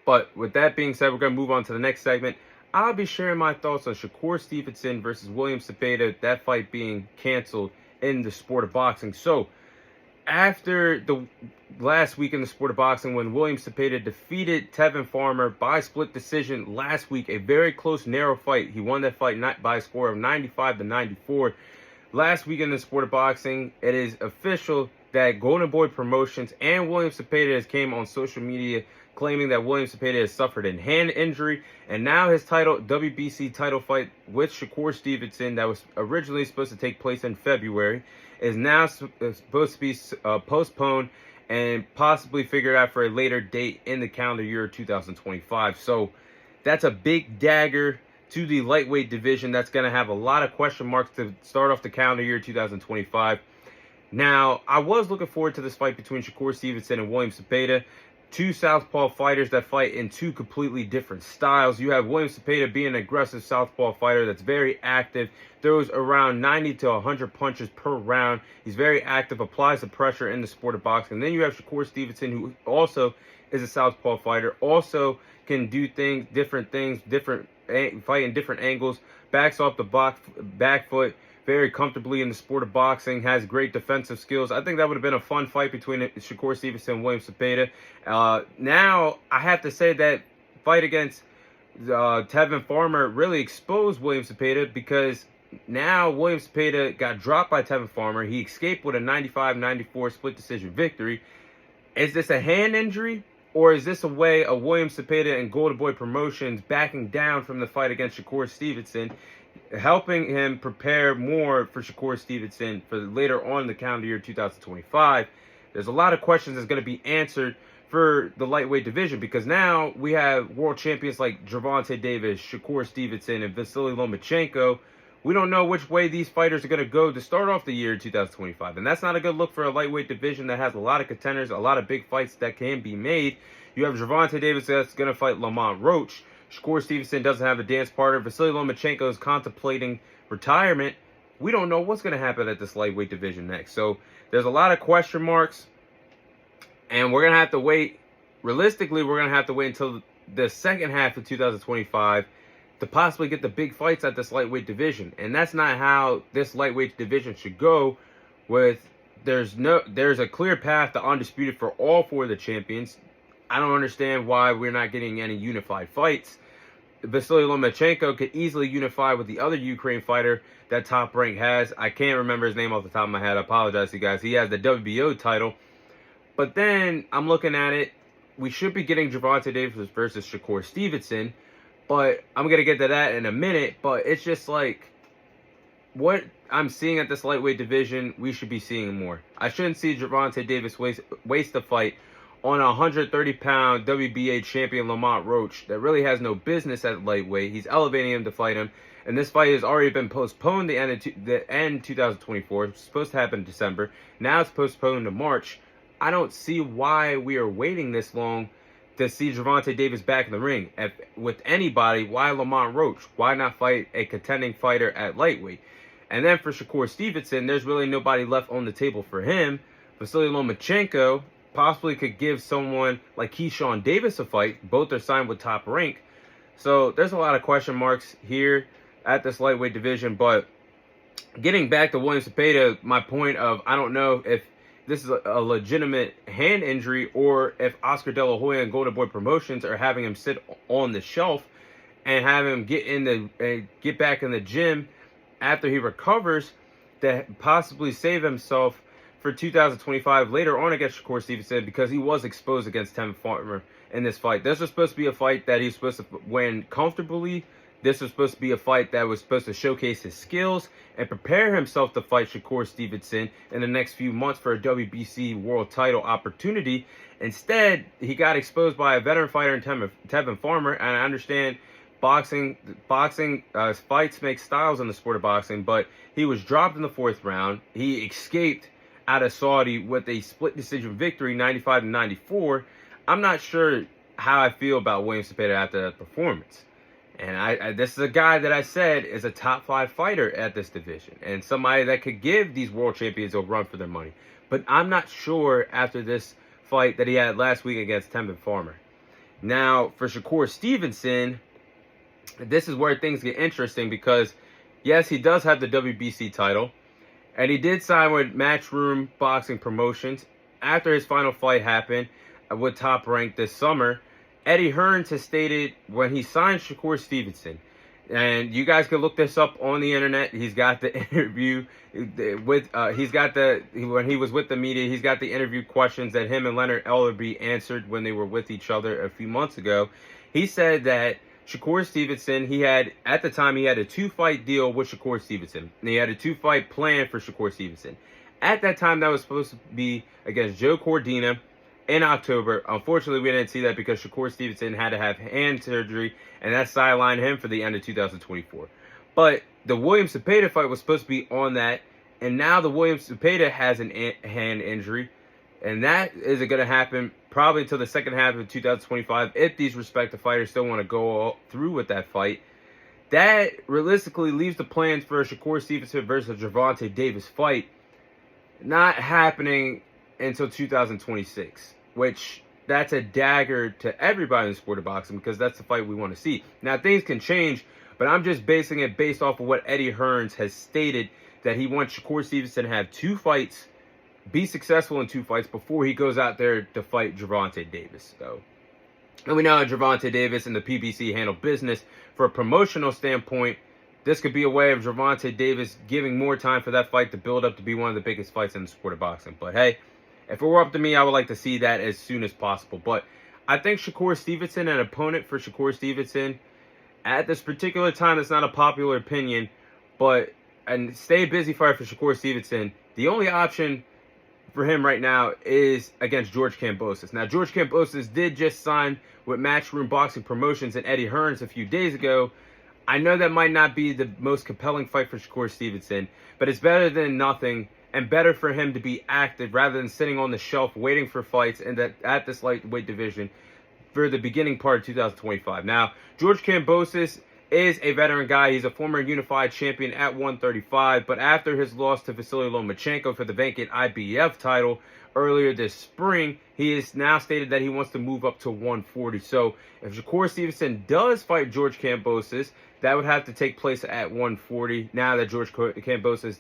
But with that being said, we're going to move on to the next segment. I'll be sharing my thoughts on Shakur Stevenson versus William Zepeda, that fight being canceled in the sport of boxing. So, after the last week in the sport of boxing, when William Zepeda defeated Tevin Farmer by split decision last week, a very close, narrow fight. He won that fight by a score of 95-94. Last week in the sport of boxing, it is official that Golden Boy Promotions and William Zepeda has came on social media claiming that William Zepeda has suffered a hand injury, and now his WBC title fight with Shakur Stevenson that was originally supposed to take place in February is now supposed to be postponed and possibly figured out for a later date in the calendar year 2025. So that's a big dagger to the lightweight division that's going to have a lot of question marks to start off the calendar year 2025. Now, I was looking forward to this fight between Shakur Stevenson and William Zepeda, two southpaw fighters that fight in two completely different styles. You have William Zepeda being an aggressive southpaw fighter that's very active, throws around 90 to 100 punches per round. He's very active, applies the pressure in the sport of boxing. Then you have Shakur Stevenson, who also is a southpaw fighter, also can do different fight in different angles, backs off the back foot very comfortably in the sport of boxing, has great defensive skills. I think that would have been a fun fight between Shakur Stevenson and William Zepeda. Now, I have to say that fight against Tevin Farmer really exposed William Zepeda, because now William Zepeda got dropped by Tevin Farmer. He escaped with a 95-94 split decision victory. Is this a hand injury, or is this a way of William Zepeda and Golden Boy Promotions backing down from the fight against Shakur Stevenson, helping him prepare more for Shakur Stevenson for later on in the calendar year 2025? There's a lot of questions that's going to be answered for the lightweight division, because now we have world champions like Gervonta Davis, Shakur Stevenson, and Vasily Lomachenko. We don't know which way these fighters are going to go to start off the year 2025. And that's not a good look for a lightweight division that has a lot of contenders, a lot of big fights that can be made. You have Gervonta Davis that's going to fight Lamont Roach. Shakur Stevenson doesn't have a dance partner. Vasily Lomachenko is contemplating retirement. We don't know what's going to happen at this lightweight division next. So there's a lot of question marks, and we're going to have to wait. Realistically, we're going to have to wait until the second half of 2025 to possibly get the big fights at this lightweight division. And that's not how this lightweight division should go. There's a clear path to undisputed for all four of the champions. I don't understand why we're not getting any unified fights. Vasily Lomachenko could easily unify with the other Ukraine fighter that Top Rank has. I can't remember his name off the top of my head. I apologize to you guys. He has the WBO title. But then I'm looking at it. We should be getting Gervonta Davis versus Shakur Stevenson. But I'm going to get to that in a minute. But it's just like, what I'm seeing at this lightweight division, we should be seeing more. I shouldn't see Gervonta Davis waste the fight on a 130-pound WBA champion Lamont Roach that really has no business at lightweight. He's elevating him to fight him. And this fight has already been postponed to end 2024. It's supposed to happen in December. Now it's postponed to March. I don't see why we are waiting this long to see Gervonta Davis back in the ring. With anybody, why Lamont Roach? Why not fight a contending fighter at lightweight? And then for Shakur Stevenson, there's really nobody left on the table for him. Vasily Lomachenko possibly could give someone like Keyshawn Davis a fight. Both are signed with Top Rank. So there's a lot of question marks here at this lightweight division. But getting back to William Zepeda, my point of, I don't know if this is a legitimate hand injury or if Oscar De La Hoya and Golden Boy Promotions are having him sit on the shelf and have him get back in the gym after he recovers to possibly save himself for 2025 later on against Shakur Stevenson, because he was exposed against Tevin Farmer in this fight. This was supposed to be a fight that he's supposed to win comfortably. This was supposed to be a fight that was supposed to showcase his skills and prepare himself to fight Shakur Stevenson in the next few months for a WBC world title opportunity. Instead, he got exposed by a veteran fighter in Tevin Farmer. And I understand fights make styles in the sport of boxing, but he was dropped in the 4th round. He escaped out of Saudi with a split decision victory, 95-94. I'm not sure how I feel about William Zepeda after that performance. And this is a guy that I said is a top 5 fighter at this division and somebody that could give these world champions a run for their money. But I'm not sure after this fight that he had last week against Tevin Farmer. Now, for Shakur Stevenson, this is where things get interesting because, yes, he does have the WBC title, and he did sign with Matchroom Boxing Promotions after his final fight happened with Top Rank this summer. Eddie Hearns has stated when he signed Shakur Stevenson, and you guys can look this up on the internet. He's got the interview with, when he was with the media, he's got the interview questions that him and Leonard Ellerbe answered when they were with each other a few months ago. He said that Shakur Stevenson, at the time, he had a 2-fight deal with Shakur Stevenson. And he had a 2-fight plan for Shakur Stevenson. At that time, that was supposed to be against Joe Cordina in October. Unfortunately, we didn't see that because Shakur Stevenson had to have hand surgery, and that sidelined him for the end of 2024. But the William Zepeda fight was supposed to be on that, and now the William Zepeda has an hand injury, and that isn't going to happen probably until the second half of 2025 if these respective fighters still want to go through with that fight. That realistically leaves the plans for a Shakur Stevenson versus Gervonta Davis fight not happening until 2026, which that's a dagger to everybody in the sport of boxing because that's the fight we want to see. Now, things can change, but I'm just basing it based off of what Eddie Hearns has stated, that he wants Shakur Stevenson to have 2 fights, be successful in 2 fights before he goes out there to fight Gervonta Davis. So, and we know how Gervonta Davis and the PBC handle business. For a promotional standpoint, this could be a way of Gervonta Davis giving more time for that fight to build up to be one of the biggest fights in the sport of boxing. But hey, if it were up to me, I would like to see that as soon as possible. But I think Shakur Stevenson, an opponent for Shakur Stevenson, at this particular time, it's not a popular opinion, but and stay busy fight for Shakur Stevenson, the only option for him right now is against George Kambosos. Now, George Kambosos did just sign with Matchroom Boxing Promotions and Eddie Hearns a few days ago. I know that might not be the most compelling fight for Shakur Stevenson, but it's better than nothing, and better for him to be active rather than sitting on the shelf waiting for fights and that at this lightweight division for the beginning part of 2025. Now, George Kambosos is a veteran guy. He's a former unified champion at 135, but after his loss to Vasily Lomachenko for the vacant IBF title earlier this spring, he has now stated that he wants to move up to 140. So if Shakur Stevenson does fight George Kambosos, that would have to take place at 140 now that George Kambosos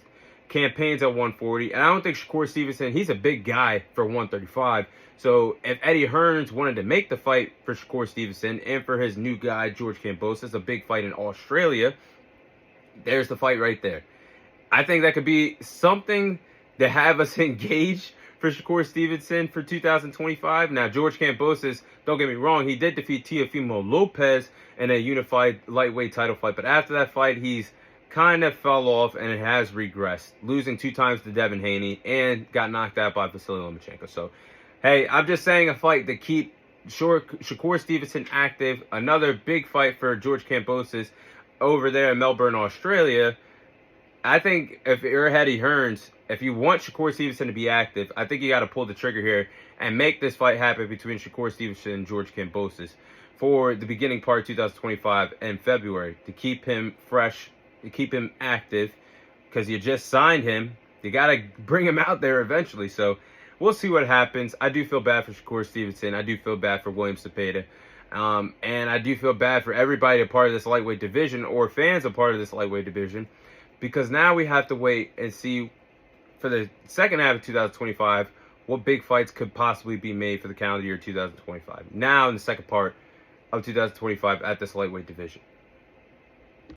campaigns at 140. And I don't think Shakur Stevenson, he's a big guy for 135. So if Eddie Hearns wanted to make the fight for Shakur Stevenson and for his new guy, George Kambosos, a big fight in Australia, there's the fight right there. I think that could be something to have us engaged for Shakur Stevenson for 2025. Now, George Kambosos, don't get me wrong, he did defeat Teofimo Lopez in a unified lightweight title fight. But after that fight, he's kind of fell off and it has regressed, losing 2 times to Devin Haney and got knocked out by Vasily Lomachenko. So, hey, I'm just saying a fight to keep Shakur Stevenson active. Another big fight for George Kambosos over there in Melbourne, Australia. I think if you're Eddie Hearns, if you want Shakur Stevenson to be active, I think you got to pull the trigger here and make this fight happen between Shakur Stevenson and George Kambosos for the beginning part of 2025 in February to keep him fresh, to keep him active, because you just signed him. You got to bring him out there eventually. So we'll see what happens. I do feel bad for Shakur Stevenson. I do feel bad for William Zepeda. And I do feel bad for everybody a part of this lightweight division or fans a part of this lightweight division, because now we have to wait and see for the second half of 2025 what big fights could possibly be made for the calendar year 2025. Now in the second part of 2025 at this lightweight division.